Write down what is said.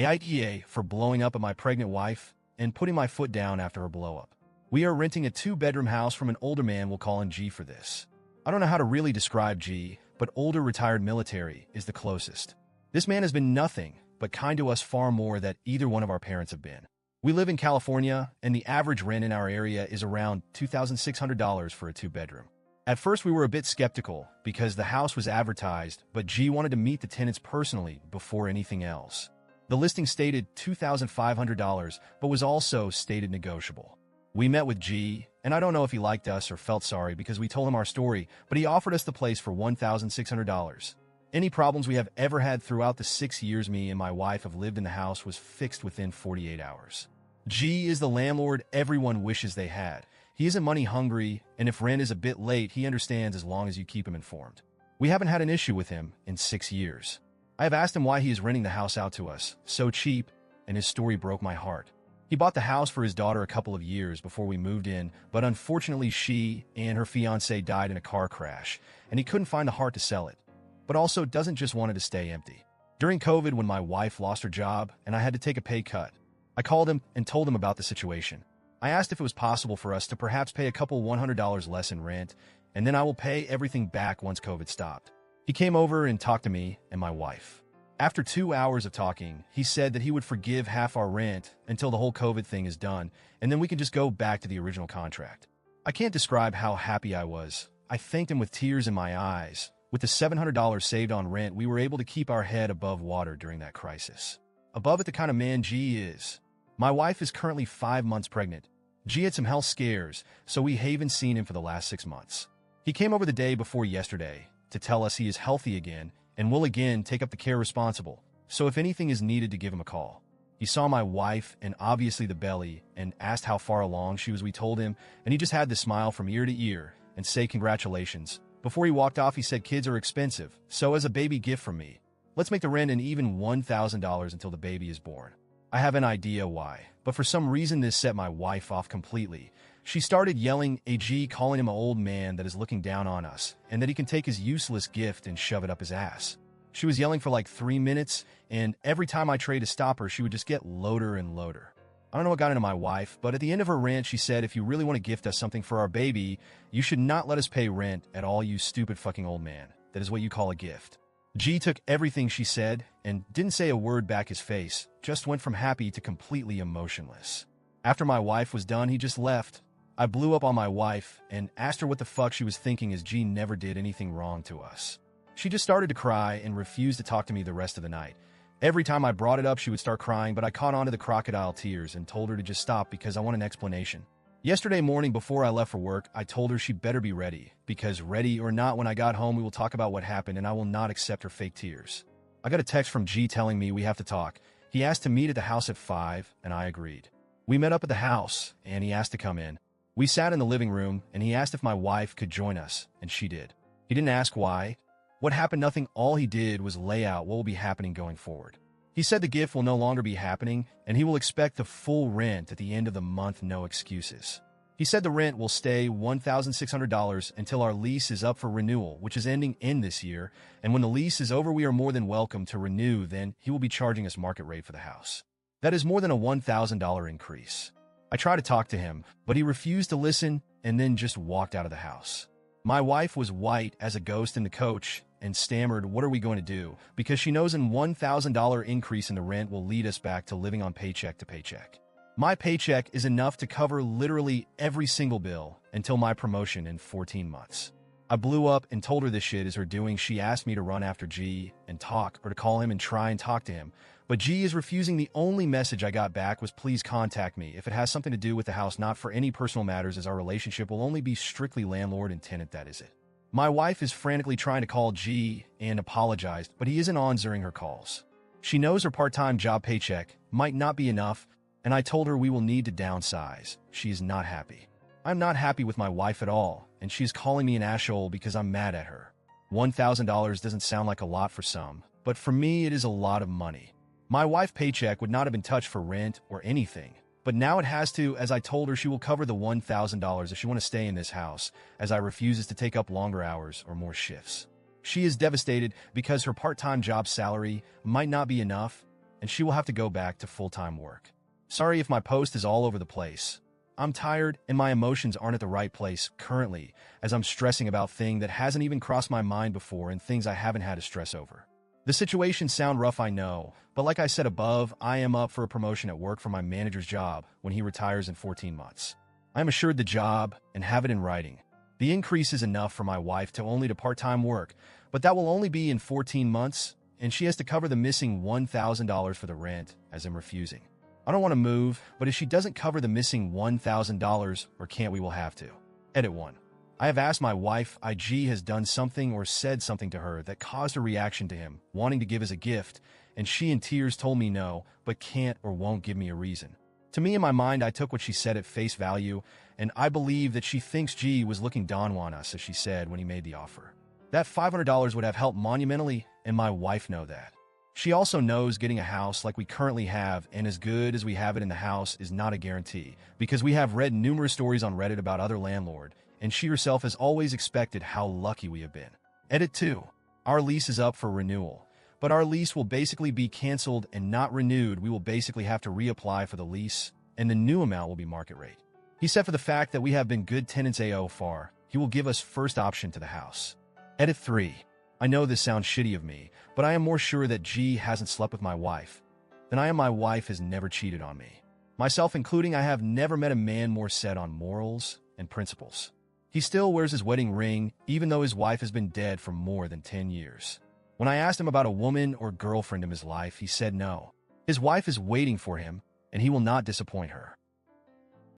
AITA for blowing up at my pregnant wife and putting my foot down after her blow-up. We are renting a 2-bedroom house from an older man. We'll call him G for this. I don't know how to really describe G, but older retired military is the closest. This man has been nothing but kind to us, far more than either one of our parents have been. We live in California, and the average rent in our area is around $2,600 for a 2-bedroom. At first, we were a bit skeptical because the house was advertised, but G wanted to meet the tenants personally before anything else. The listing stated $2,500, but was also stated negotiable. We met with G, and I don't know if he liked us or felt sorry because we told him our story, but he offered us the place for $1,600. Any problems we have ever had throughout the 6 years me and my wife have lived in the house was fixed within 48 hours. G is the landlord everyone wishes they had. He isn't money hungry, and if rent is a bit late, he understands as long as you keep him informed. We haven't had an issue with him in 6 years. I have asked him why he is renting the house out to us so cheap, and his story broke my heart. He bought the house for his daughter a couple of years before we moved in, but unfortunately she and her fiancé died in a car crash, and he couldn't find the heart to sell it, but also doesn't just want it to stay empty. During COVID, when my wife lost her job and I had to take a pay cut, I called him and told him about the situation. I asked if it was possible for us to perhaps pay a couple $100 less in rent, and then I will pay everything back once COVID stopped. He came over and talked to me and my wife. After 2 hours of talking, he said that he would forgive half our rent until the whole COVID thing is done, and then we can just go back to the original contract. I can't describe how happy I was. I thanked him with tears in my eyes. With the $700 saved on rent, we were able to keep our head above water during that crisis. Above it, the kind of man G is. My wife is currently 5 months pregnant. G had some health scares, so we haven't seen him for the last 6 months. He came over the day before yesterday to tell us he is healthy again and will again take up the care responsible, so if anything is needed to give him a call. He saw my wife and obviously the belly and asked how far along she was. We told him, and he just had to smile from ear to ear and say congratulations. Before he walked off, he said kids are expensive, so as a baby gift from me, let's make the rent an even $1,000 until the baby is born. I have an idea why, but for some reason this set my wife off completely. She started yelling at G, calling him an old man that is looking down on us, and that he can take his useless gift and shove it up his ass. She was yelling for like 3 minutes, and every time I tried to stop her, she would just get louder and louder. I don't know what got into my wife, but at the end of her rant, she said, if you really want to gift us something for our baby, you should not let us pay rent at all, you stupid fucking old man. That is what you call a gift. G took everything she said and didn't say a word back. His face just went from happy to completely emotionless. After my wife was done, he just left. I blew up on my wife and asked her what the fuck she was thinking, as G never did anything wrong to us. She just started to cry and refused to talk to me the rest of the night. Every time I brought it up, she would start crying, but I caught on to the crocodile tears and told her to just stop because I want an explanation. Yesterday morning before I left for work, I told her she better be ready, because ready or not, when I got home, we will talk about what happened and I will not accept her fake tears. I got a text from G telling me we have to talk. He asked to meet at the house at 5, and I agreed. We met up at the house, and he asked to come in. We sat in the living room, and he asked if my wife could join us, and she did. He didn't ask why. What happened? Nothing. All he did was lay out what will be happening going forward. He said the gift will no longer be happening, and he will expect the full rent at the end of the month, no excuses. He said the rent will stay $1,600 until our lease is up for renewal, which is ending in this year, and when the lease is over, we are more than welcome to renew. Then he will be charging us market rate for the house. That is more than a $1,000 increase. I tried to talk to him, but he refused to listen and then just walked out of the house. My wife was white as a ghost in the coach and stammered, what are we going to do? Because she knows an $1,000 increase in the rent will lead us back to living on paycheck to paycheck. My paycheck is enough to cover literally every single bill until my promotion in 14 months. I blew up and told her this shit is her doing. She asked me to run after G and talk, or to call him and try and talk to him. But G is refusing. The only message I got back was, please contact me if it has something to do with the house, not for any personal matters, as our relationship will only be strictly landlord and tenant, that is it. My wife is frantically trying to call G and apologized, but he isn't on during her calls. She knows her part-time job paycheck might not be enough, and I told her we will need to downsize. She is not happy. I'm not happy with my wife at all, and she is calling me an asshole because I'm mad at her. $1,000 doesn't sound like a lot for some, but for me it is a lot of money. My wife's paycheck would not have been touched for rent or anything, but now it has to, as I told her she will cover the $1,000 if she want to stay in this house, as I refuses to take up longer hours or more shifts. She is devastated because her part-time job salary might not be enough, and she will have to go back to full-time work. Sorry if my post is all over the place. I'm tired and my emotions aren't at the right place currently, as I'm stressing about things that hasn't even crossed my mind before and things I haven't had to stress over. The situations sound rough, I know, but like I said above, I am up for a promotion at work for my manager's job when he retires in 14 months. I am assured the job and have it in writing. The increase is enough for my wife to only do part-time work, but that will only be in 14 months, and she has to cover the missing $1,000 for the rent, as I'm refusing. I don't want to move, but if she doesn't cover the missing $1,000, or can't, we will have to. Edit 1. I have asked my wife IG has done something or said something to her that caused a reaction to him, wanting to give as a gift, and she in tears told me no, but can't or won't give me a reason. To me, in my mind, I took what she said at face value, and I believe that she thinks G was looking down on us, as she said when he made the offer. That $500 would have helped monumentally, and my wife know that. She also knows getting a house like we currently have and as good as we have it in the house is not a guarantee, because we have read numerous stories on Reddit about other landlords, and she herself has always expected how lucky we have been. Edit 2. Our lease is up for renewal, but our lease will basically be canceled and not renewed. We will basically have to reapply for the lease, and the new amount will be market rate. He said for the fact that we have been good tenants AO far, he will give us first option to the house. Edit 3. I know this sounds shitty of me, but I am more sure that G hasn't slept with my wife than I am my wife has never cheated on me. Myself including, I have never met a man more set on morals and principles. He still wears his wedding ring, even though his wife has been dead for more than 10 years. When I asked him about a woman or girlfriend in his life, he said no. His wife is waiting for him, and he will not disappoint her.